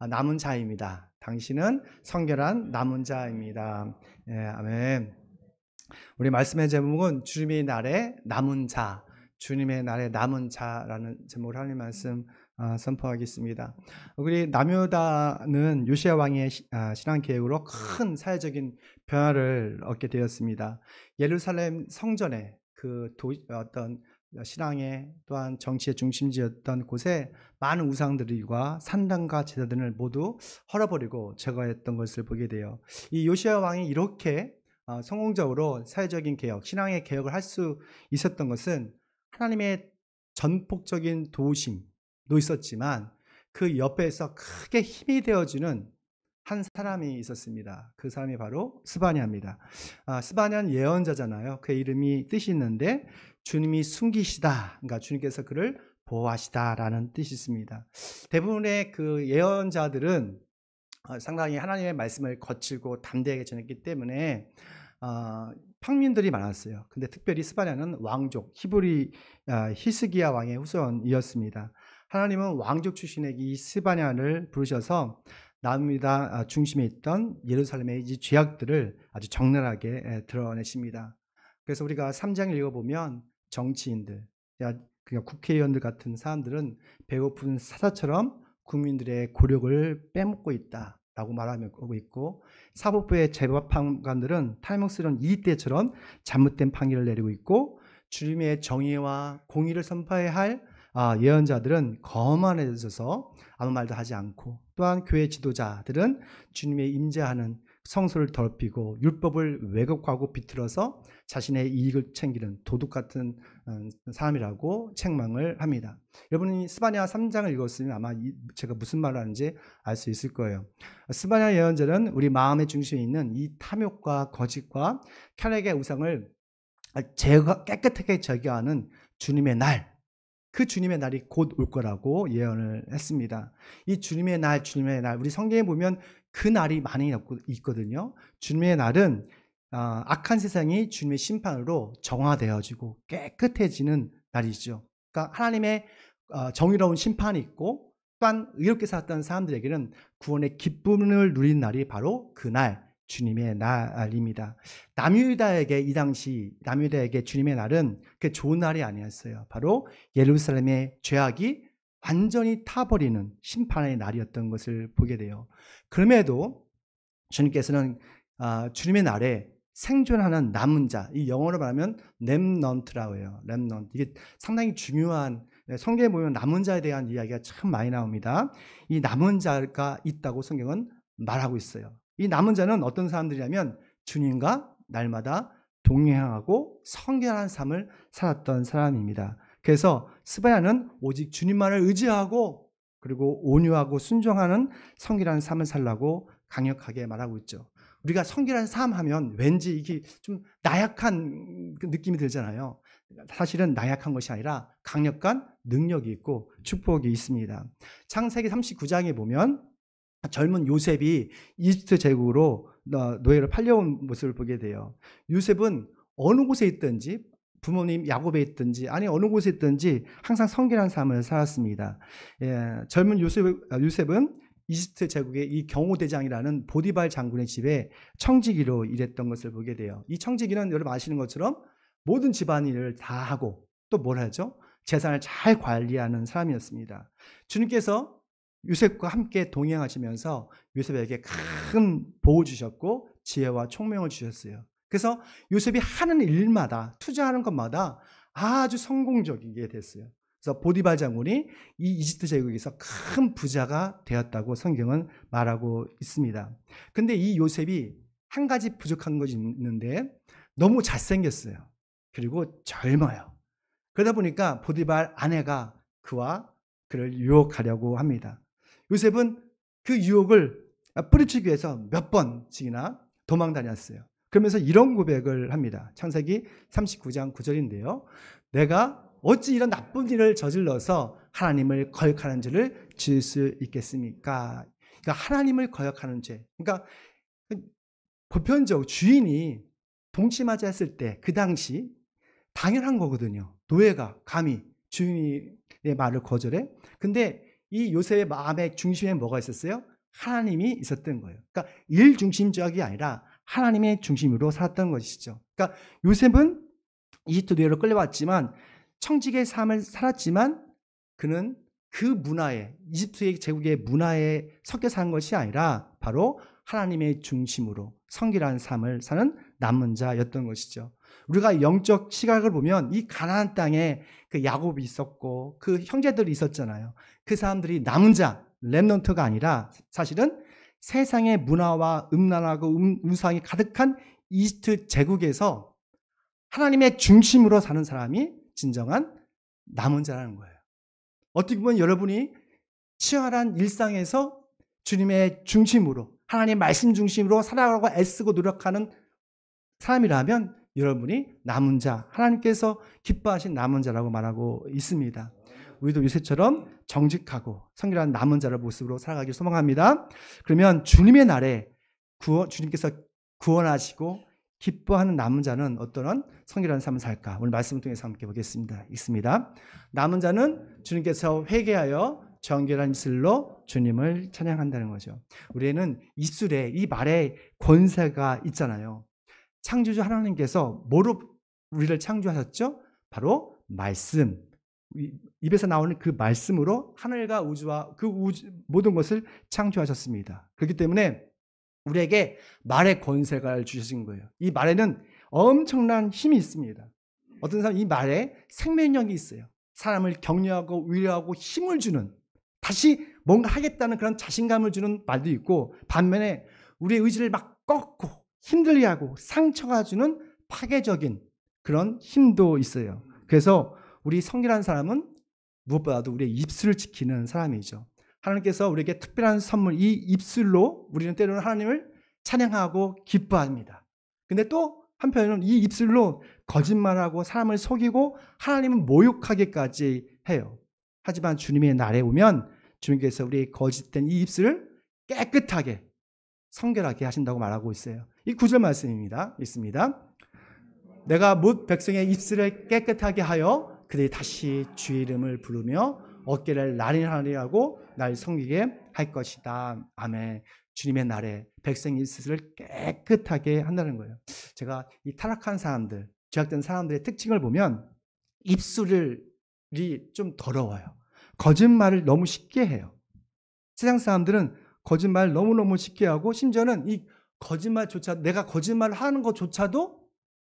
남은 자입니다. 당신은 성결한 남은 자입니다. 예, 아멘. 우리 말씀의 제목은 주님의 날에 남은 자, 주님의 날에 남은 자라는 제목으로 하나님 말씀 선포하겠습니다. 우리 남유다는 요시야 왕의 신앙 계획으로 큰 사회적인 변화를 얻게 되었습니다. 예루살렘 성전에 어떤 신앙의 또한 정치의 중심지였던 곳에 많은 우상들과 산당과 제사들을 모두 헐어버리고 제거했던 것을 보게 돼요. 이 요시야 왕이 이렇게 성공적으로 사회적인 개혁, 신앙의 개혁을 할 수 있었던 것은 하나님의 전폭적인 도우심도 있었지만 그 옆에서 크게 힘이 되어주는 한 사람이 있었습니다. 그 사람이 바로 스바냐입니다. 스바냐는 예언자잖아요. 그의 이름이 뜻이 있는데 주님이 숨기시다, 그러니까 주님께서 그를 보호하시다라는 뜻이 있습니다. 대부분의 그 예언자들은 상당히 하나님의 말씀을 거칠고 담대하게 전했기 때문에 평민들이 많았어요. 근데 특별히 스바냐는 왕족, 히스기야 왕의 후손이었습니다. 하나님은 왕족 출신의 이 스바냐를 부르셔서 남유다 중심에 있던 예루살렘의 이 죄악들을 아주 적나라하게 드러내십니다. 그래서 우리가 3장을 읽어보면 정치인들, 그러니까 국회의원들 같은 사람들은 배고픈 사자처럼 국민들의 고력을 빼먹고 있다라고 말하고 있고, 사법부의 재판관들은 탈명스러운 이익대처럼 잘못된 판결을 내리고 있고, 주님의 정의와 공의를 선포해야 할 예언자들은 거만해져서 아무 말도 하지 않고, 또한 교회 지도자들은 주님의 임재하는 성소를 더럽히고 율법을 왜곡하고 비틀어서 자신의 이익을 챙기는 도둑 같은 사람이라고 책망을 합니다. 여러분이 스바냐 3장을 읽었으면 아마 제가 무슨 말을 하는지 알 수 있을 거예요. 스바냐 예언자는 우리 마음의 중심에 있는 이 탐욕과 거짓과 쾌락의 우상을 깨끗하게 제거하는 주님의 날, 그 주님의 날이 곧 올 거라고 예언을 했습니다. 이 주님의 날, 우리 성경에 보면 그 날이 많이 있거든요. 주님의 날은 악한 세상이 주님의 심판으로 정화되어지고 깨끗해지는 날이죠. 그러니까 하나님의 정의로운 심판이 있고, 또한 의롭게 살았던 사람들에게는 구원의 기쁨을 누린 날이 바로 그날, 주님의 날입니다. 남유다에게 이 당시 남유다에게 주님의 날은 그 좋은 날이 아니었어요. 바로 예루살렘의 죄악이 완전히 타버리는 심판의 날이었던 것을 보게 돼요. 그럼에도 주님께서는 주님의 날에 생존하는 남은 자, 이 영어로 말하면 렘넌트라고 해요. 렘넌트. 이게 상당히 중요한, 성경에 보면 남은 자에 대한 이야기가 참 많이 나옵니다. 이 남은 자가 있다고 성경은 말하고 있어요. 이 남은 자는 어떤 사람들이냐면 주님과 날마다 동행하고 성결한 삶을 살았던 사람입니다. 그래서 스바야는 오직 주님만을 의지하고 그리고 온유하고 순종하는 성결한 삶을 살라고 강력하게 말하고 있죠. 우리가 성결한 삶 하면 왠지 이게 좀 나약한 느낌이 들잖아요. 사실은 나약한 것이 아니라 강력한 능력이 있고 축복이 있습니다. 창세기 39장에 보면 젊은 요셉이 이집트 제국으로 노예로 팔려온 모습을 보게 돼요. 요셉은 어느 곳에 있든지, 부모님 야곱에 있든지 아니 어느 곳에 있든지 항상 성결한 삶을 살았습니다. 젊은 요셉은 이집트 제국의 이 경호대장이라는 보디발 장군의 집에 청지기로 일했던 것을 보게 돼요. 이 청지기는 여러분 아시는 것처럼 모든 집안일을 다 하고 또 뭘 하죠? 재산을 잘 관리하는 사람이었습니다. 주님께서 요셉과 함께 동행하시면서 요셉에게 큰 복을 주셨고 지혜와 총명을 주셨어요. 그래서 요셉이 하는 일마다, 투자하는 것마다 아주 성공적이게 됐어요. 그래서 보디발 장군이 이 이집트 제국에서 큰 부자가 되었다고 성경은 말하고 있습니다. 근데 이 요셉이 한 가지 부족한 것이 있는데 너무 잘생겼어요. 그리고 젊어요. 그러다 보니까 보디발 아내가 그를 유혹하려고 합니다. 요셉은 그 유혹을 뿌리치기 위해서 몇 번씩이나 도망 다녔어요. 그러면서 이런 고백을 합니다. 창세기 39장 9절인데요. 내가 어찌 이런 나쁜 일을 저질러서 하나님을 거역하는 죄를 지을 수 있겠습니까? 그러니까 하나님을 거역하는 죄. 그러니까 보편적으로 주인이 동치맞이했을 때 그 당시 당연한 거거든요. 노예가 감히 주인의 말을 거절해? 근데 이 요셉의 마음의 중심에 뭐가 있었어요? 하나님이 있었던 거예요. 그러니까 일 중심적이 아니라 하나님의 중심으로 살았던 것이죠. 그러니까 요셉은 이집트 노예로 끌려왔지만 청직의 삶을 살았지만 그는 그 문화에, 이집트의 제국의 문화에 섞여 사는 것이 아니라 바로 하나님의 중심으로 성결한 삶을 사는 남은 자였던 것이죠. 우리가 영적 시각을 보면 이 가나안 땅에 그 야곱이 있었고 그 형제들이 있었잖아요. 그 사람들이 남은 자, 렘넌트가 아니라 사실은 세상의 문화와 음란하고 우상이 가득한 이집트 제국에서 하나님의 중심으로 사는 사람이 진정한 남은 자라는 거예요. 어떻게 보면 여러분이 치열한 일상에서 주님의 중심으로, 하나님의 말씀 중심으로 살아가고 애쓰고 노력하는 사람이라면 여러분이 남은 자, 하나님께서 기뻐하신 남은 자라고 말하고 있습니다. 우리도 요셉처럼 정직하고 성결한 남은 자를 모습으로 살아가길 소망합니다. 그러면 주님의 날에 주님께서 구원하시고 기뻐하는 남은 자는 어떤 성결한 삶을 살까? 오늘 말씀을 통해서 함께 보겠습니다. 있습니다. 남은 자는 주님께서 회개하여 정결한 입술로 주님을 찬양한다는 거죠. 우리는 입술에 이 말에 권세가 있잖아요. 창조주 하나님께서 뭐로 우리를 창조하셨죠? 바로 말씀. 입에서 나오는 그 말씀으로 하늘과 우주와 그 모든 것을 창조하셨습니다. 그렇기 때문에 우리에게 말의 권세가 주신 거예요. 이 말에는 엄청난 힘이 있습니다. 어떤 사람은 이 말에 생명력이 있어요. 사람을 격려하고 위로하고 힘을 주는, 다시 뭔가 하겠다는 그런 자신감을 주는 말도 있고, 반면에 우리의 의지를 막 꺾고 힘들게 하고 상처가 주는 파괴적인 그런 힘도 있어요. 그래서 우리 성결한 사람은 무엇보다도 우리의 입술을 지키는 사람이죠. 하나님께서 우리에게 특별한 선물, 이 입술로 우리는 때로는 하나님을 찬양하고 기뻐합니다. 근데 또 한편으로는 이 입술로 거짓말하고 사람을 속이고 하나님을 모욕하기까지 해요. 하지만 주님의 날에 오면 주님께서 우리의 거짓된 이 입술을 깨끗하게 성결하게 하신다고 말하고 있어요. 이 9절 말씀입니다. 있습니다. 내가 뭇 백성의 입술을 깨끗하게 하여 그들이 다시 주의 이름을 부르며 어깨를 나린하리라고 날 섬기게 할 것이다. 아멘. 주님의 날에 백성의 입술을 깨끗하게 한다는 거예요. 제가 이 타락한 사람들, 죄악된 사람들의 특징을 보면 입술이 좀 더러워요. 거짓말을 너무 쉽게 해요. 세상 사람들은 거짓말 너무너무 쉽게 하고, 심지어는 이 거짓말조차, 내가 거짓말을 하는 것조차도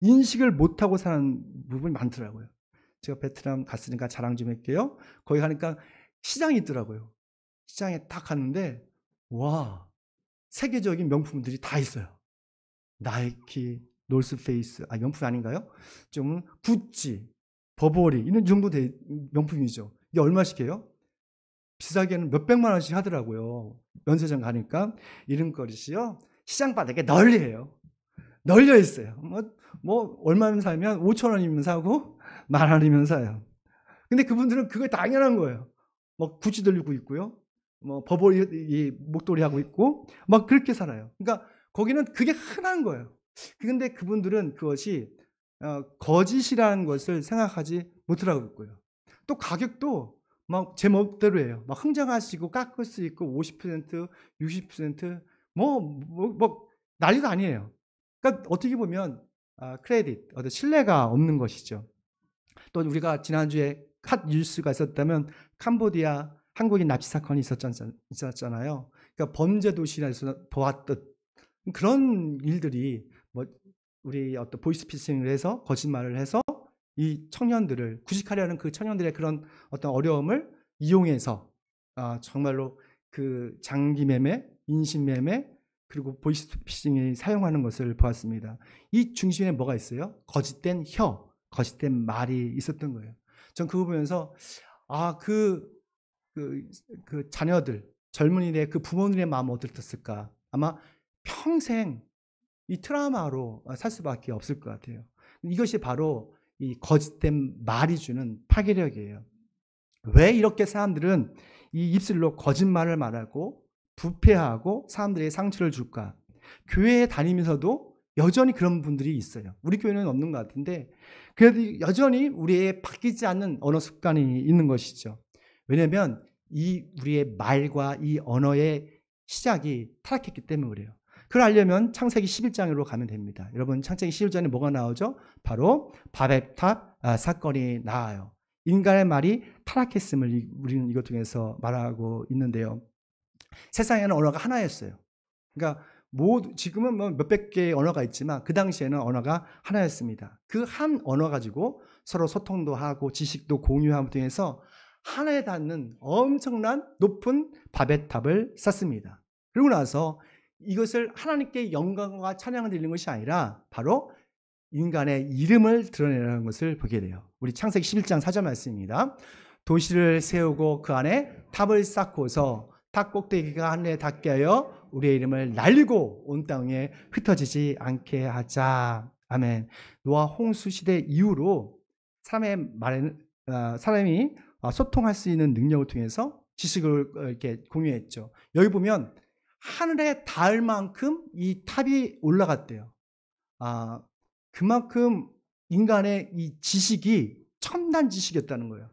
인식을 못하고 사는 부분이 많더라고요. 제가 베트남 갔으니까 자랑 좀 할게요. 거기 가니까 시장이 있더라고요. 시장에 딱 갔는데 와, 세계적인 명품들이 다 있어요. 나이키, 노스페이스, 명품 아닌가요? 좀 구찌, 버버리 이런 정도 명품이죠. 이게 얼마씩 해요? 비싸게는 몇백만 원씩 하더라고요. 면세점 가니까 이름거리시요 시장 바닥에 널리 해요. 널려 있어요. 뭐 얼마면 사면 5천 원이면 사고 10,000원이면 사요. 근데 그분들은 그게 당연한 거예요. 뭐 구찌 들고 있고요. 뭐 버버리 목도리 하고 있고 막 그렇게 살아요. 그러니까 거기는 그게 흔한 거예요. 근데 그분들은 그것이 거짓이라는 것을 생각하지 못하고 있고요. 또 가격도 막 제 멋대로 해요. 막 흥정할 수 있고 깎을 수 있고 50%, 60% 뭐 난리도 아니에요. 그러니까 어떻게 보면 크레딧, 어떤 신뢰가 없는 것이죠. 또 우리가 지난주에 핫 뉴스가 있었다면 캄보디아 한국인 납치 사건이 있었잖아요. 그러니까 범죄 도시에서 보았듯 그런 일들이 뭐 우리 어떤 보이스피싱을 해서 거짓말을 해서 이 청년들을 구식하려는 그 청년들의 그런 어떤 어려움을 이용해서 정말로 그 장기 매매, 인신 매매 그리고 보이스피싱이 사용하는 것을 보았습니다. 이 중심에 뭐가 있어요? 거짓된 혀, 거짓된 말이 있었던 거예요. 전 그거 보면서 그 자녀들, 젊은이들의 그 부모님의 마음은 어떻을까? 아마 평생 이 트라우마로 살 수밖에 없을 것 같아요. 이것이 바로 이 거짓된 말이 주는 파괴력이에요. 왜 이렇게 사람들은 이 입술로 거짓말을 말하고 부패하고 사람들에게 상처를 줄까? 교회에 다니면서도 여전히 그런 분들이 있어요. 우리 교회는 없는 것 같은데 그래도 여전히 우리의 바뀌지 않는 언어 습관이 있는 것이죠. 왜냐하면 우리의 말과 이 언어의 시작이 타락했기 때문에 그래요. 그걸 알려면 창세기 11장으로 가면 됩니다. 여러분, 창세기 11장에 뭐가 나오죠? 바로 바벨탑 사건이 나와요. 인간의 말이 타락했음을 우리는 이것 중에서 말하고 있는데요. 세상에는 언어가 하나였어요. 그러니까 지금은 뭐 몇백 개의 언어가 있지만 그 당시에는 언어가 하나였습니다. 그 한 언어 가지고 서로 소통도 하고 지식도 공유함을 통해서 하나에 닿는 엄청난 높은 바벨탑을 쌓습니다. 그리고 나서 이것을 하나님께 영광과 찬양을 드리는 것이 아니라 바로 인간의 이름을 드러내는 것을 보게 돼요. 우리 창세기 11장 4절 말씀입니다. 도시를 세우고 그 안에 탑을 쌓고서 탑 꼭대기가 하늘에 닿게 하여 우리의 이름을 날리고 온 땅에 흩어지지 않게 하자. 아멘. 노아 홍수 시대 이후로 사람이 소통할 수 있는 능력을 통해서 지식을 이렇게 공유했죠. 여기 보면 하늘에 닿을 만큼 이 탑이 올라갔대요. 그만큼 인간의 이 지식이 첨단 지식이었다는 거예요.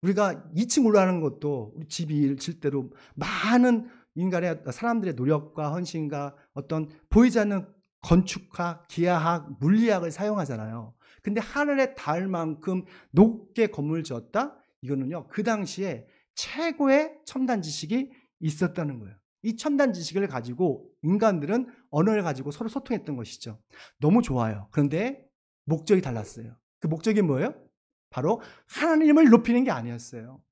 우리가 2층 올라가는 것도 우리 집이 질 때도 많은 인간의 사람들의 노력과 헌신과 어떤 보이지 않는 건축학, 기하학, 물리학을 사용하잖아요. 근데 하늘에 닿을 만큼 높게 건물을 지었다? 이거는요, 그 당시에 최고의 첨단 지식이 있었다는 거예요. 이 첨단 지식을 가지고 인간들은 언어를 가지고 서로 소통했던 것이죠. 너무 좋아요. 그런데 목적이 달랐어요. 그 목적이 뭐예요? 바로 하나님을 높이는 게 아니었어요.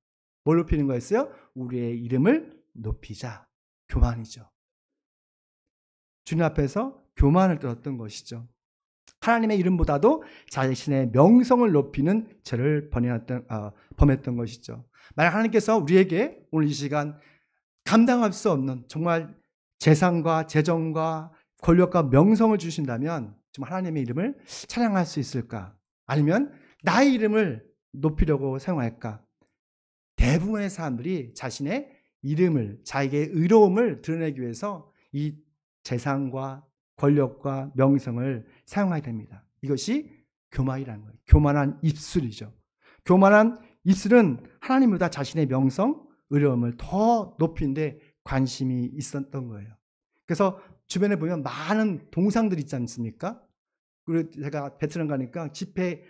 뭘 높이는 거였어요? 우리의 이름을 높이자. 교만이죠. 주님 앞에서 교만을 떨었던 것이죠. 하나님의 이름보다도 자신의 명성을 높이는 죄를 범했던 것이죠. 만약 하나님께서 우리에게 오늘 이 시간 감당할 수 없는 정말 재산과 재정과 권력과 명성을 주신다면 정말 하나님의 이름을 찬양할 수 있을까? 아니면 나의 이름을 높이려고 사용할까? 대부분의 사람들이 자신의 이름을, 자기의 의로움을 드러내기 위해서 이 재산과 권력과 명성을 사용하게 됩니다. 이것이 교만이라는 거예요. 교만한 입술이죠. 교만한 입술은 하나님보다 자신의 명성, 의로움을 더 높이는데 관심이 있었던 거예요. 그래서 주변에 보면 많은 동상들 있지 않습니까? 그리고 제가 베트남 가니까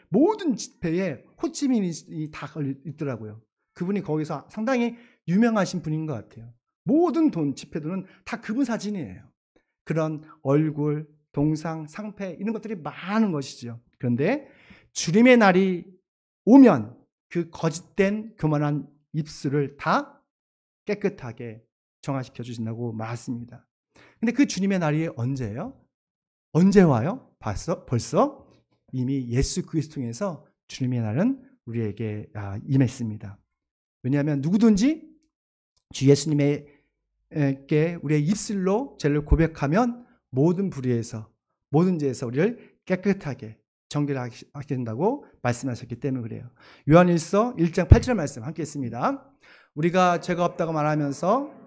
모든 집회에 호치민이 다 있더라고요. 그분이 거기서 상당히 유명하신 분인 것 같아요. 모든 집회들은 다 그분 사진이에요. 그런 얼굴, 동상, 상패 이런 것들이 많은 것이죠. 그런데 주님의 날이 오면 그 거짓된 교만한 입술을 다 깨끗하게 정화시켜 주신다고 말했습니다. 근데 그 주님의 날이 언제예요? 언제 와요? 벌써 이미 예수 그리스도 통해서 주님의 날은 우리에게 임했습니다. 왜냐하면 누구든지 주 예수님에게 우리의 입술로 죄를 고백하면 모든 불의에서 모든 죄에서 우리를 깨끗하게 정결하게 된다고 말씀하셨기 때문에 그래요. 요한일서 1장 8절 말씀 함께 했습니다. 우리가 죄가 없다고 말하면서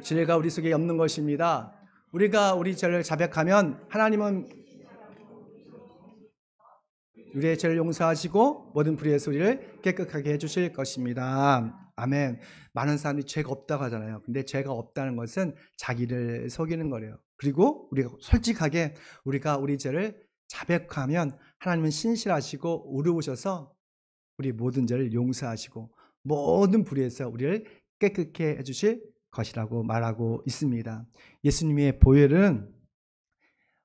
죄가 우리 속에 없는 것입니다. 우리가 우리 죄를 자백하면 하나님은 우리의 죄를 용서하시고 모든 불의에서 우리를 깨끗하게 해주실 것입니다. 아멘. 많은 사람들이 죄가 없다고 하잖아요. 근데 죄가 없다는 것은 자기를 속이는 거래요. 그리고 우리가 솔직하게 우리가 우리 죄를 자백하면 하나님은 신실하시고 의로우셔서 우리 모든 죄를 용서하시고 모든 불의에서 우리를 깨끗게 해주실 것이라고 말하고 있습니다. 예수님의 보혈은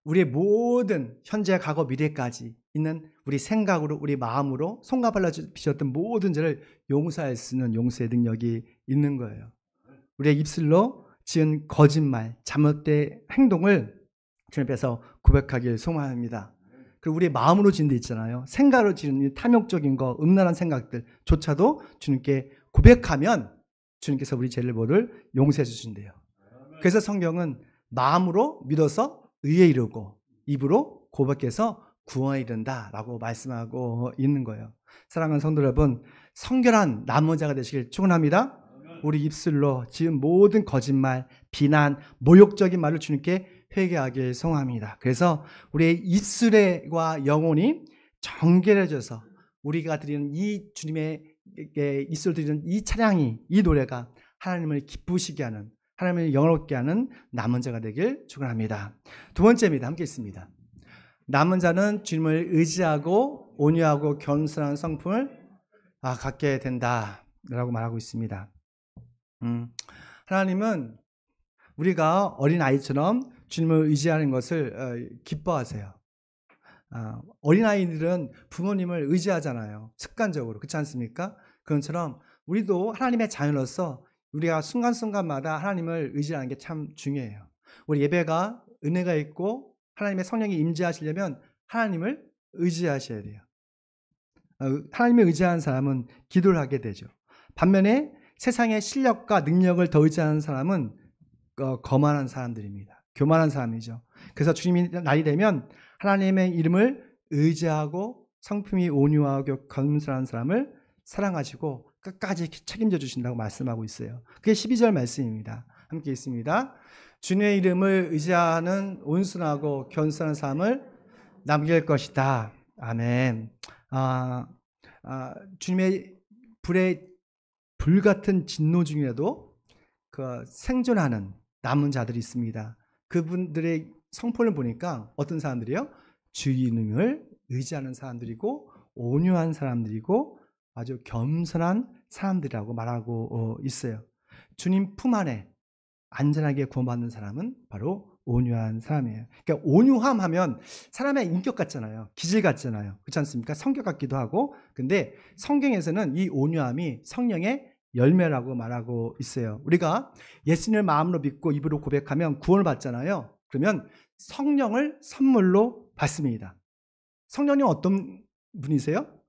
우리의 모든 현재, 과거, 미래까지 있는 우리 생각으로, 우리 마음으로 손과 발로 빚었던 모든 죄를 용서할 수 있는 용서의 능력이 있는 거예요. 우리의 입술로 지은 거짓말, 잘못된 행동을 주님 앞에서 고백하길 소망합니다. 그리고 우리의 마음으로 지은 데 있잖아요. 생각으로 지은 탐욕적인 거, 음란한 생각들조차도 주님께 고백하면 주님께서 우리 죄를 모두 용서해 주신대요. 그래서 성경은 마음으로 믿어서 의에 이르고 입으로 고백해서 구원에 이른다라고 말씀하고 있는 거예요. 사랑하는 성도 여러분, 성결한 남은 자가 되시길 축원합니다. 우리 입술로 지은 모든 거짓말, 비난, 모욕적인 말을 주님께 회개하길 소망합니다. 그래서 우리의 입술과 영혼이 정결해져서 우리가 드리는 이 주님의 이슬 드리는 이 찬양이, 이 노래가 하나님을 기쁘시게 하는, 하나님을 영화롭게 하는 남은 자가 되길 축원합니다. 두 번째입니다. 함께 있습니다. 남은 자는 주님을 의지하고 온유하고 겸손한 성품을 갖게 된다라고 말하고 있습니다. 하나님은 우리가 어린아이처럼 주님을 의지하는 것을 기뻐하세요. 어린아이들은 부모님을 의지하잖아요. 습관적으로. 그렇지 않습니까? 그것처럼 우리도 하나님의 자녀로서 우리가 순간순간마다 하나님을 의지하는 게 참 중요해요. 우리 예배가 은혜가 있고 하나님의 성령이 임재하시려면 하나님을 의지하셔야 돼요. 하나님을 의지하는 사람은 기도를 하게 되죠. 반면에 세상의 실력과 능력을 더 의지하는 사람은 거만한 사람들입니다. 교만한 사람이죠. 그래서 주님이 날이 되면 하나님의 이름을 의지하고 성품이 온유하고 겸손한 사람을 사랑하시고 끝까지 책임져 주신다고 말씀하고 있어요. 그게 12절 말씀입니다. 함께 있습니다. 주님의 이름을 의지하는 온순하고 겸손한 사람을 남길 것이다. 아멘. 주님의 불같은 진노 중에도 그 생존하는 남은 자들이 있습니다. 그분들의 성품을 보니까 어떤 사람들이요? 주님을 의지하는 사람들이고 온유한 사람들이고 아주 겸손한 사람들이라고 말하고 있어요. 주님 품 안에 안전하게 구원받는 사람은 바로 온유한 사람이에요. 그러니까 온유함 하면 사람의 인격 같잖아요. 기질 같잖아요. 그렇지 않습니까? 성격 같기도 하고. 근데 성경에서는 이 온유함이 성령의 열매라고 말하고 있어요. 우리가 예수님을 마음으로 믿고 입으로 고백하면 구원을 받잖아요. 그러면 성령을 선물로 받습니다. 성령님 어떤 분이세요?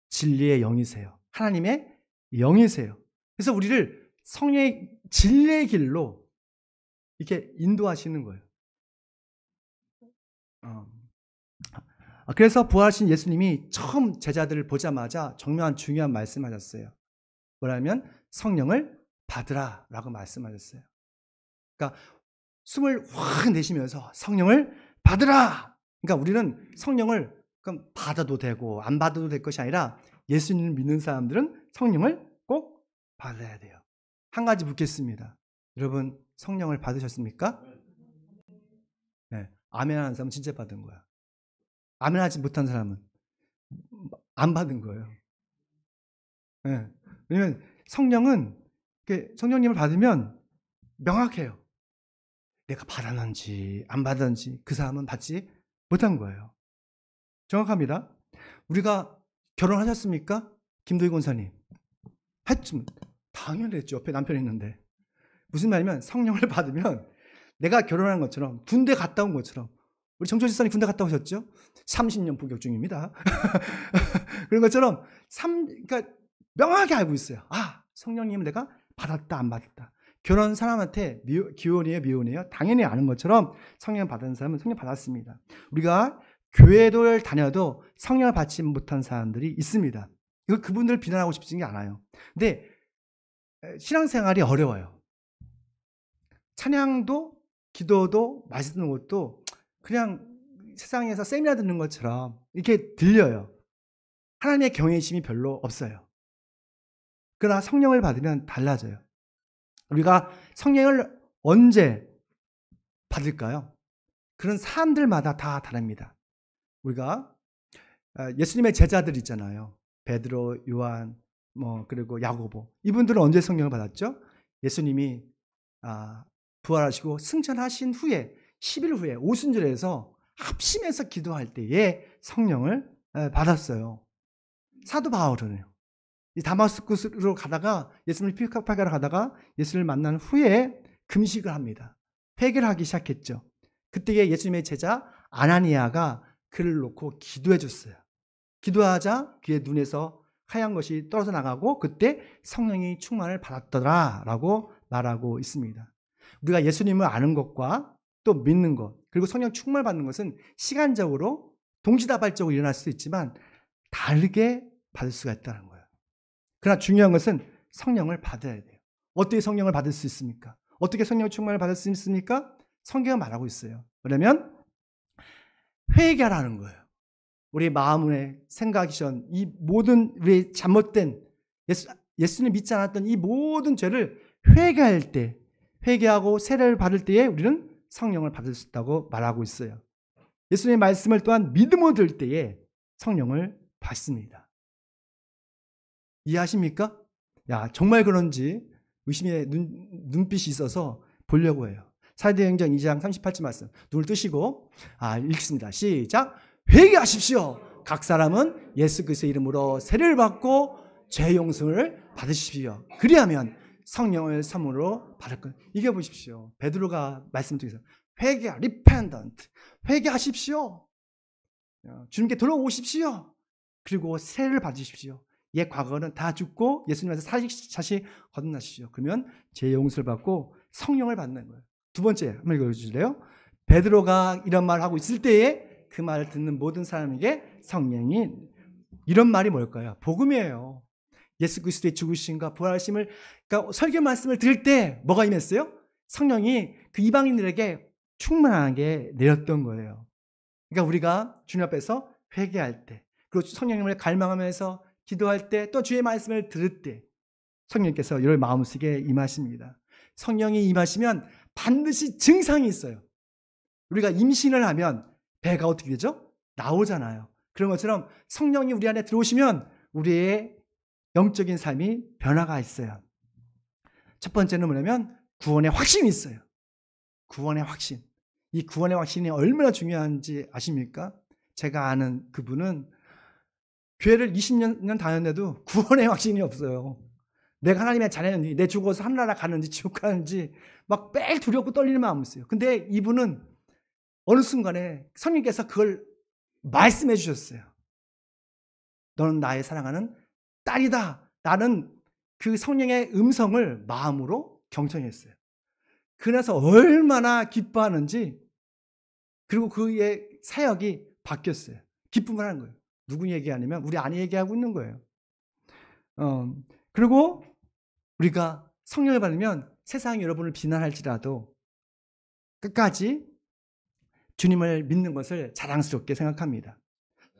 진리의 영이세요. 하나님의 영이세요. 그래서 우리를 성령의 진리의 길로 이렇게 인도하시는 거예요. 그래서 부활하신 예수님이 처음 제자들을 보자마자 정말 중요한 말씀하셨어요. 뭐라면 성령을 받으라 라고 말씀하셨어요. 그러니까 숨을 확 내쉬면서 성령을 받으라. 그러니까 우리는 성령을 그럼 받아도 되고 안 받아도 될 것이 아니라 예수님을 믿는 사람들은 성령을 꼭 받아야 돼요. 한 가지 묻겠습니다. 여러분 성령을 받으셨습니까? 네. 아멘 하는 사람은 진짜 받은 거야. 아멘 하지 못한 사람은 안 받은 거예요. 네. 왜냐면 성령은 성령님을 받으면 명확해요. 내가 받았는지 안 받았는지 그 사람은 받지 못한 거예요. 정확합니다. 우리가 결혼하셨습니까? 김도희 권사님. 했지만 당연히 했죠. 옆에 남편이 있는데. 무슨 말이면 성령을 받으면 내가 결혼한 것처럼 군대 갔다 온 것처럼 우리 정철 집사님 군대 갔다 오셨죠? 30년 복역 중입니다. 그런 것처럼 그러니까 명확하게 알고 있어요. 성령님을 내가 받았다 안 받았다. 결혼 사람한테 기혼이에요 미혼이에요? 당연히 아는 것처럼 성령 받은 사람은 성령 받았습니다. 우리가 교회를 다녀도 성령을 받지 못한 사람들이 있습니다. 이거 그분들을 비난하고 싶지 않아요. 근데 신앙생활이 어려워요. 찬양도 기도도 말씀 듣는 것도 그냥 세상에서 세미나 듣는 것처럼 이렇게 들려요. 하나님의 경외심이 별로 없어요. 그러나 성령을 받으면 달라져요. 우리가 성령을 언제 받을까요? 그런 사람들마다 다 다릅니다. 우리가 예수님의 제자들 있잖아요. 베드로, 요한, 그리고 야고보. 이분들은 언제 성령을 받았죠? 예수님이 부활하시고 승천하신 후에 10일 후에 오순절에서 합심해서 기도할 때에 성령을 받았어요. 사도 바울은요. 이 다마스쿠스로 가다가 예수님을 픽업하러 가다가 예수님을 만난 후에 금식을 합니다. 회개를 하기 시작했죠. 그때에 예수님의 제자 아나니아가 그를 놓고 기도해 줬어요. 기도하자 그의 눈에서 하얀 것이 떨어져 나가고 그때 성령이 충만을 받았더라라고 말하고 있습니다. 우리가 예수님을 아는 것과 또 믿는 것 그리고 성령 충만을 받는 것은 시간적으로 동시다발적으로 일어날 수도 있지만 다르게 받을 수가 있다는 거예요. 그러나 중요한 것은 성령을 받아야 돼요. 어떻게 성령을 받을 수 있습니까? 어떻게 성령 충만을 받을 수 있습니까? 성경은 말하고 있어요. 왜냐하면 회개하라는 거예요. 우리 마음의 생각이션 이 모든 우리 잘못된 예수님 믿지 않았던 이 모든 죄를 회개할 때, 회개하고 세례를 받을 때에 우리는 성령을 받을 수 있다고 말하고 있어요. 예수님의 말씀을 또한 믿음으로 들 때에 성령을 받습니다. 이해하십니까? 야, 정말 그런지 의심의 눈빛이 있어서 보려고 해요. 사도행전 2장 38절 말씀 눈을 뜨시고 읽습니다. 시작. 회개하십시오. 각 사람은 예수 그리스도의 이름으로 세례를 받고 죄 용서를 받으십시오. 그리하면 성령을 선물로 받을 거예요. 이게 보십시오. 베드로가 말씀 중에서 repentant, 회개하십시오. 주님께 돌아오십시오. 그리고 세례를 받으십시오. 옛 과거는 다 죽고 예수님께서 다시 거듭나십시오. 그러면 죄 용서를 받고 성령을 받는 거예요. 두 번째 한번 읽어주실래요? 베드로가 이런 말을 하고 있을 때에 그 말을 듣는 모든 사람에게 성령이, 이런 말이 뭘까요? 복음이에요. 예수 그리스도의 죽으심과 부활하심을, 그러니까 설교 말씀을 들을 때 뭐가 임했어요? 성령이 그 이방인들에게 충만하게 내렸던 거예요. 그러니까 우리가 주님 앞에서 회개할 때, 그리고 성령님을 갈망하면서 기도할 때, 또 주의 말씀을 들을 때 성령님께서 이를 마음속에 임하십니다. 성령이 임하시면 반드시 증상이 있어요. 우리가 임신을 하면 배가 어떻게 되죠? 나오잖아요. 그런 것처럼 성령이 우리 안에 들어오시면 우리의 영적인 삶이 변화가 있어요. 첫 번째는 뭐냐면 구원의 확신이 있어요. 구원의 확신. 이 구원의 확신이 얼마나 중요한지 아십니까? 제가 아는 그분은 교회를 20년 다녔는데도 구원의 확신이 없어요. 내가 하나님의 자녀인지, 내 죽어서 하늘나라 가는지 지옥 가는지 막 매일 두렵고 떨리는 마음이 있어요. 근데 이분은 어느 순간에 성령께서 그걸 말씀해 주셨어요. 너는 나의 사랑하는 딸이다. 나는 그 성령의 음성을 마음으로 경청했어요. 그래서 얼마나 기뻐하는지, 그리고 그의 사역이 바뀌었어요. 기쁨을 하는 거예요. 누구 얘기하냐면 우리 아내 얘기하고 있는 거예요. 그리고 우리가 성령을 받으면 세상이 여러분을 비난할지라도 끝까지 주님을 믿는 것을 자랑스럽게 생각합니다.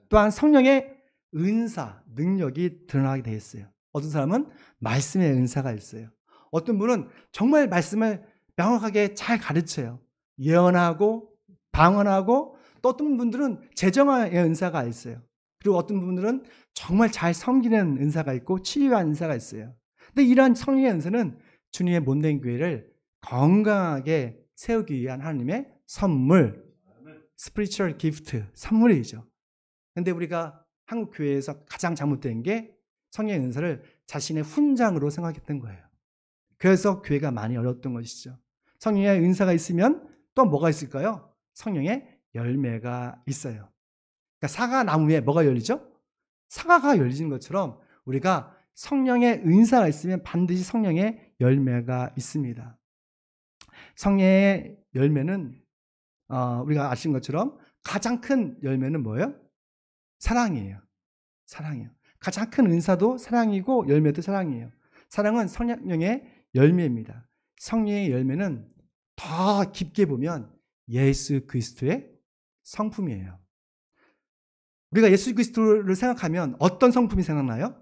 또한 성령의 은사, 능력이 드러나게 되어 있어요. 어떤 사람은 말씀의 은사가 있어요. 어떤 분은 정말 말씀을 명확하게 잘 가르쳐요. 예언하고 방언하고, 또 어떤 분들은 재정의 은사가 있어요. 그리고 어떤 분들은 정말 잘 섬기는 은사가 있고 치유한 은사가 있어요. 근데 이러한 성령의 은사는 주님의 몸된 교회를 건강하게 세우기 위한 하나님의 선물, 스피리추얼 기프트, 선물이죠. 근데 우리가 한국 교회에서 가장 잘못된 게 성령의 은사를 자신의 훈장으로 생각했던 거예요. 그래서 교회가 많이 어려웠던 것이죠. 성령의 은사가 있으면 또 뭐가 있을까요? 성령의 열매가 있어요. 그러니까 사과 나무에 뭐가 열리죠? 사과가 열리는 것처럼 우리가 성령의 은사가 있으면 반드시 성령의 열매가 있습니다. 성령의 열매는 우리가 아시는 것처럼 가장 큰 열매는 뭐예요? 사랑이에요. 사랑이에요. 가장 큰 은사도 사랑이고 열매도 사랑이에요. 사랑은 성령의 열매입니다. 성령의 열매는 더 깊게 보면 예수 그리스도의 성품이에요. 우리가 예수 그리스도를 생각하면 어떤 성품이 생각나요?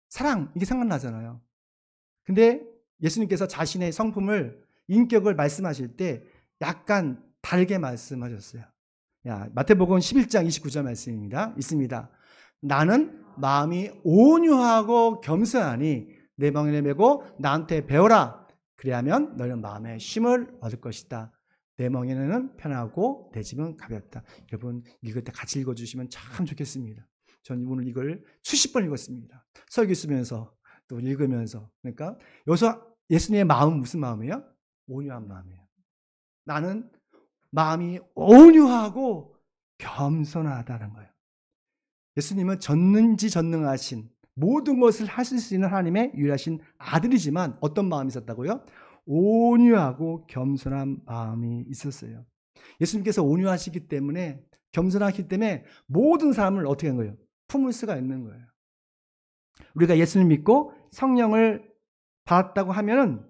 사랑, 이게 생각나잖아요. 근데 예수님께서 자신의 성품을, 인격을 말씀하실 때 약간 다르게 말씀하셨어요. 마태복음 11장 29절 말씀입니다. 있습니다. 나는 마음이 온유하고 겸손하니 내 멍에를 메고 나한테 배워라. 그래야면 너는 마음의 쉼을 얻을 것이다. 내 멍에는 편하고 내 짐은 가볍다. 여러분 읽을 때 같이 읽어주시면 참 좋겠습니다. 저는 오늘 이걸 수십 번 읽었습니다. 설교 쓰면서 또 읽으면서. 그러니까 여기서 예수님의 마음은 무슨 마음이에요? 온유한 마음이에요. 나는 마음이 온유하고 겸손하다는 거예요. 예수님은 전능하신 모든 것을 하실 수 있는 하나님의 유일하신 아들이지만 어떤 마음이 있었다고요? 온유하고 겸손한 마음이 있었어요. 예수님께서 온유하시기 때문에, 겸손하기 때문에 모든 사람을 어떻게 한 거예요? 품을 수가 있는 거예요. 우리가 예수님 믿고 성령을 받았다고 하면은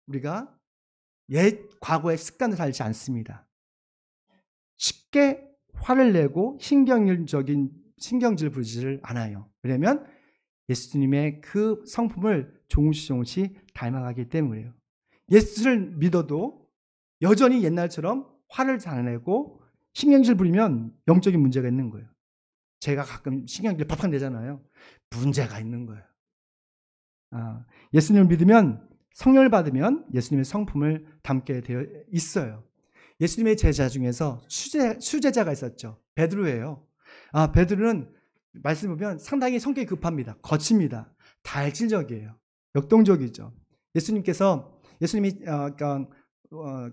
우리가 옛 과거의 습관을 살지 않습니다. 쉽게 화를 내고 신경질 부리지를 않아요. 왜냐하면 예수님의 그 성품을 조금씩 닮아가기 때문이에요. 예수를 믿어도 여전히 옛날처럼 화를 잘 내고 신경질 부리면 영적인 문제가 있는 거예요. 제가 가끔 신경질 팍팍 내잖아요. 문제가 있는 거예요. 예수님을 믿으면 성령을 받으면 예수님의 성품을 담게 되어 있어요. 예수님의 제자 중에서 수제자가 있었죠. 베드로예요. 베드로는 말씀 보면 상당히 성격이 급합니다. 거칩니다. 다혈질적이에요. 역동적이죠. 예수님이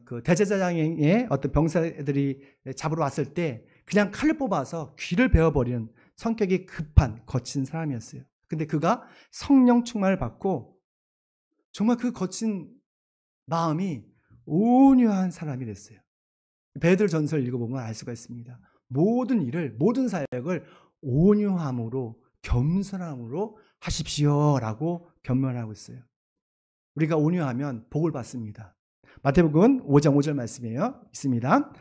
그 대제사장의 어떤 병사들이 잡으러 왔을 때 그냥 칼을 뽑아서 귀를 베어버리는 성격이 급한 거친 사람이었어요. 근데 그가 성령 충만을 받고 정말 그 거친 마음이 온유한 사람이 됐어요. 베드로 전서를 읽어보면 알 수가 있습니다. 모든 사역을 온유함으로 겸손함으로 하십시오라고 견면하고 있어요. 우리가 온유하면 복을 받습니다. 마태복음 5장 5절 말씀이에요. 있습니다.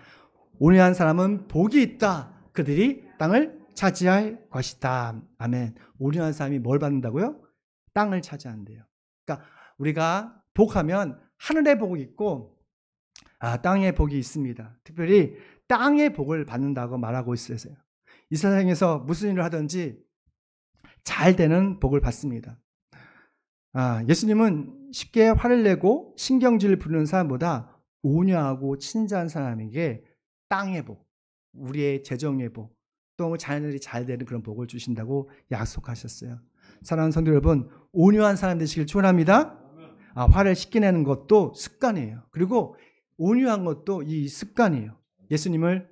온유한 사람은 복이 있다. 그들이 땅을 차지할 것이다. 아멘. 온유한 사람이 뭘 받는다고요? 땅을 차지한대요. 그러니까 우리가 복하면 하늘의 복이 있고 땅의 복이 있습니다. 특별히 땅의 복을 받는다고 말하고 있어요. 이 세상에서 무슨 일을 하든지 잘 되는 복을 받습니다. 예수님은 쉽게 화를 내고 신경질을 부리는 사람보다 온유하고 친절한 사람에게 땅의 복, 우리의 재정의 복, 또 자녀들이 잘 되는 그런 복을 주신다고 약속하셨어요. 사랑하는 성도 여러분, 온유한 사람 되시길 축원합니다. 화를 쉽게 내는 것도 습관이에요. 그리고 온유한 것도 이 습관이에요. 예수님을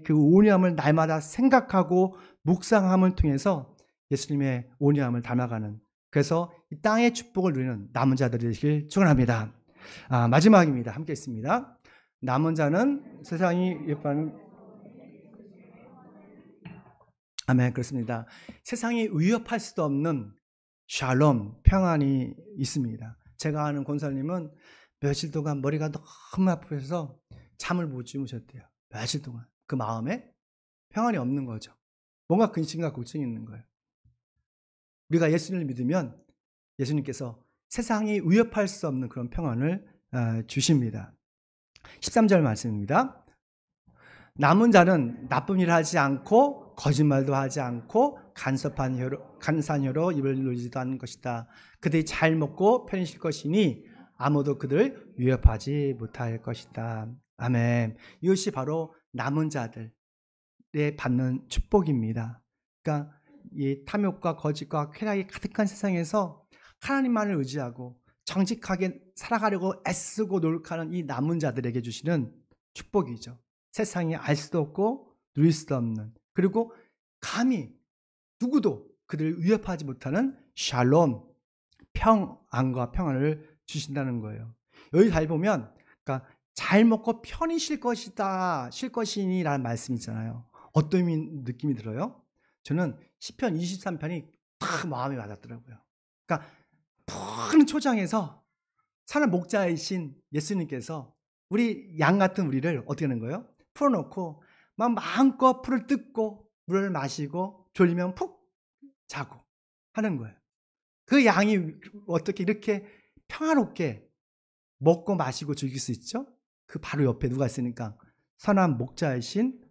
그 온유함을 날마다 생각하고 묵상함을 통해서 예수님의 온유함을 닮아가는, 그래서 이 땅의 축복을 누리는 남은 자들이 되시길 축원합니다. 마지막입니다. 함께 있습니다. 남은 자는 세상이 위협하는 아멘. 그렇습니다. 세상이 위협할 수도 없는 샬롬, 평안이 있습니다. 제가 아는 권사님은 며칠 동안 머리가 너무 아프셔서 잠을 못 주무셨대요. 며칠 동안. 그 마음에 평안이 없는 거죠. 뭔가 근심과 걱정이 있는 거예요. 우리가 예수님을 믿으면 예수님께서 세상이 위협할 수 없는 그런 평안을 주십니다. 13절 말씀입니다. 남은 자는 나쁜 일을 하지 않고 거짓말도 하지 않고 간사한 혀로 입을 누르지도 않는 것이다. 그들이 잘 먹고 편히 쉴 것이니 아무도 그들을 위협하지 못할 것이다. 아멘. 이것이 바로 남은 자들의 받는 축복입니다. 그러니까 이 탐욕과 거짓과 쾌락이 가득한 세상에서 하나님만을 의지하고 정직하게 살아가려고 애쓰고 노력하는 이 남은 자들에게 주시는 축복이죠. 세상이 알 수도 없고 누릴 수도 없는, 그리고 감히 누구도 그들을 위협하지 못하는 샬롬, 평안과 평안을 주신다는 거예요. 여기 잘 보면 그러니까 잘 먹고 편히 쉴 것이다, 쉴 것이니라는 말씀이 있잖아요. 어떤 느낌이 들어요? 저는 시편 23편이 딱 마음에 와닿더라고요. 그러니까 큰 초장에서 사는 목자이신 예수님께서 우리 양 같은 우리를 어떻게 하는 거예요? 풀어놓고 막 마음껏 풀을 뜯고 물을 마시고 졸리면 푹 자고 하는 거예요. 그 양이 어떻게 이렇게 평화롭게 먹고 마시고 즐길 수 있죠? 그 바로 옆에 누가 있으니까 선한 목자이신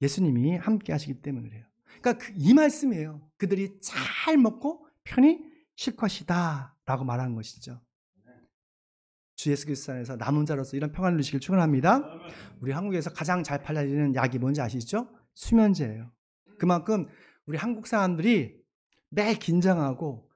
예수님이 함께 하시기 때문에 그래요. 그러니까 이 말씀이에요. 그들이 잘 먹고 편히 쉴 것이다 라고 말하는 것이죠. 주 예수 그리스도 안에서 남은 자로서 이런 평안을 누리시길 축원합니다. 우리 한국에서 가장 잘 팔리는 약이 뭔지 아시죠? 수면제예요. 그만큼 우리 한국 사람들이 매일 긴장하고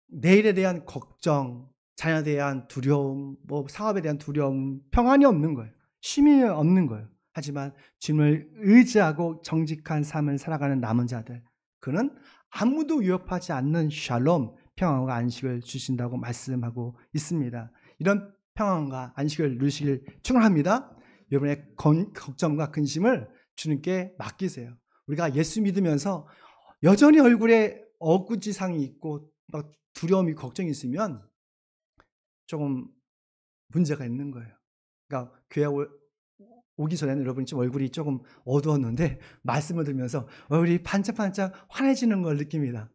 내일에 대한 걱정, 자녀에 대한 두려움, 사업에 대한 두려움, 평안이 없는 거예요. 쉼이 없는 거예요. 하지만 주님을 의지하고 정직한 삶을 살아가는 남은 자들, 그는 아무도 위협하지 않는 샬롬, 평안과 안식을 주신다고 말씀하고 있습니다. 이런 평안과 안식을 누리시길 축원합니다. 여러분의 걱정과 근심을 주님께 맡기세요. 우리가 예수 믿으면서 여전히 얼굴에 어구지상이 있고 막 두려움이 걱정이 있으면 조금 문제가 있는 거예요. 그러니까 교회 오기 전에는 여러분이 좀 얼굴이 조금 어두웠는데 말씀을 들으면서 얼굴이 반짝반짝 환해지는 걸 느낍니다.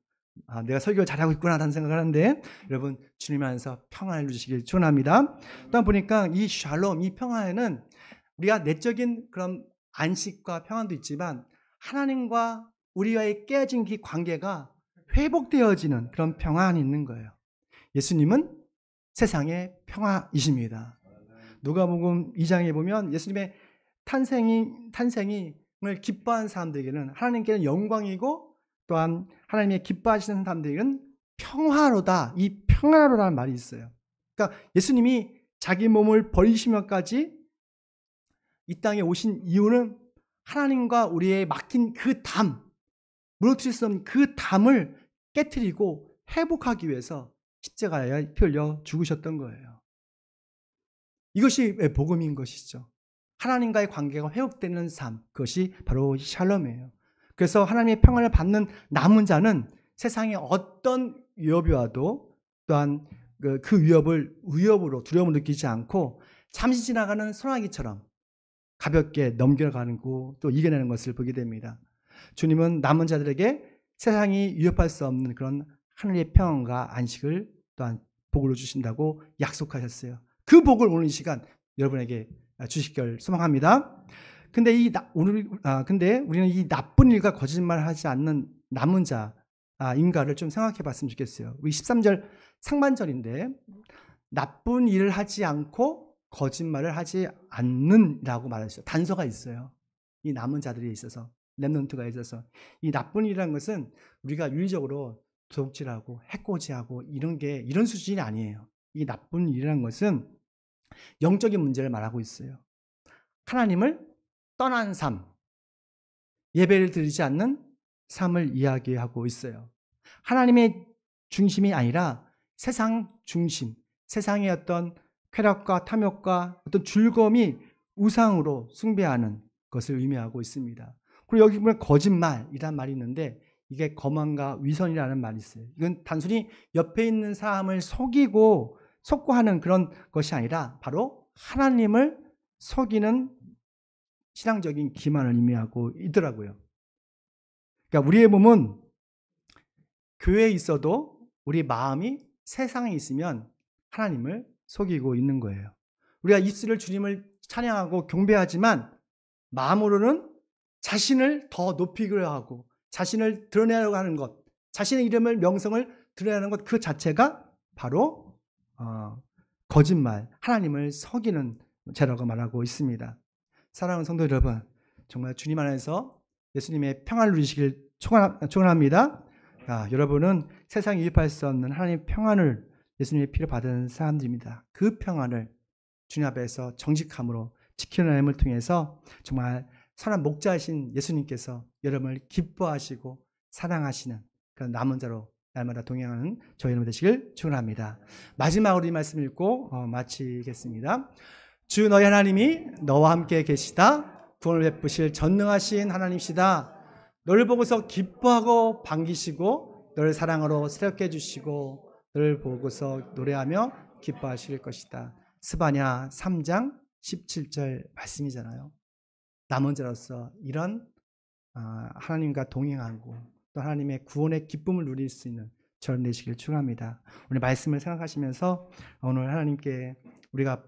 내가 설교를 잘하고 있구나라는 생각을 하는데 여러분 주님 안에서 평안을 누리시길 축원합니다. 또한 보니까 이 샬롬, 이 평화에는 우리가 내적인 그런 안식과 평안도 있지만 하나님과 우리와의 깨진 그 관계가 회복되어지는 그런 평안이 있는 거예요. 예수님은 세상의 평화이십니다. 누가복음 2장에 보면 예수님의 탄생을 기뻐한 사람들에게는 하나님께는 영광이고 또한 하나님의 기뻐하시는 사람들에게는 평화로다. 이 평화로라는 말이 있어요. 그러니까 예수님이 자기 몸을 버리시면까지 이 땅에 오신 이유는 하나님과 우리의 막힌 그 담, 무너뜨릴 수 없는 그 담을 깨트리고 회복하기 위해서 십자가에 피 흘려 죽으셨던 거예요. 이것이 복음인 것이죠. 하나님과의 관계가 회복되는 삶, 그것이 바로 샬롬이에요. 그래서 하나님의 평안을 받는 남은 자는 세상의 어떤 위협이 와도 또한 그 위협으로 두려움을 느끼지 않고 잠시 지나가는 소나기처럼 가볍게 넘겨가는 거 또 이겨내는 것을 보게 됩니다. 주님은 남은 자들에게 세상이 위협할 수 없는 그런 하늘의 평안과 안식을 또한 복으로 주신다고 약속하셨어요. 그 복을 오늘 이 시간 여러분에게 주시길 소망합니다. 근데 우리는 이 나쁜 일과 거짓말을 하지 않는 남은 자인가를 좀 생각해 봤으면 좋겠어요. 우리 13절 상반절인데 나쁜 일을 하지 않고 거짓말을 하지 않는다고 말했어요. 단서가 있어요. 이 남은 자들에 있어서, 렘넌트가 있어서. 이 나쁜 일이라는 것은 우리가 윤리적으로 도둑질하고 해코지하고 이런 수준이 아니에요. 이 나쁜 일이라는 것은 영적인 문제를 말하고 있어요. 하나님을 떠난 삶, 예배를 드리지 않는 삶을 이야기하고 있어요. 하나님의 중심이 아니라 세상 중심, 세상의 어떤 쾌락과 탐욕과 어떤 즐거움이 우상으로 숭배하는 것을 의미하고 있습니다. 그리고 여기 보면 거짓말이란 말이 있는데 이게 거만과 위선이라는 말이 있어요. 이건 단순히 옆에 있는 사람을 속고 하는 그런 것이 아니라 바로 하나님을 속이는 신앙적인 기만을 의미하고 있더라고요. 그러니까 우리의 몸은 교회에 있어도 우리 마음이 세상에 있으면 하나님을 속이고 있는 거예요. 우리가 입술을 주님을 찬양하고 경배하지만 마음으로는 자신을 더 높이려 하고 자신을 드러내려고 하는 것, 자신의 이름을 명성을 드러내는 것 그 자체가 바로 거짓말, 하나님을 속이는 죄라고 말하고 있습니다. 사랑하는 성도 여러분, 정말 주님 안에서 예수님의 평안을 누리시길 축원합니다. 여러분은 세상에 위협할 수 없는 하나님의 평안을 예수님의 피를 받은 사람들입니다. 그 평안을 주님 앞에서 정직함으로 지켜내임을 통해서 정말 선한 목자이신 예수님께서 여러분을 기뻐하시고 사랑하시는 그런 남은 자로 날마다 동행하는 저희 여러분 되시길 축원합니다. 마지막으로 이 말씀 읽고 마치겠습니다. 주 너희 하나님이 너와 함께 계시다. 구원을 베푸실 전능하신 하나님이시다. 너를 보고서 기뻐하고 반기시고 너를 사랑으로 새롭게 해주시고 너를 보고서 노래하며 기뻐하실 것이다. 스바냐 3장 17절 말씀이잖아요. 남은 자로서 이런 하나님과 동행하고 또 하나님의 구원의 기쁨을 누릴 수 있는 저는 되시길 축원합니다. 오늘 말씀을 생각하시면서 오늘 하나님께 우리가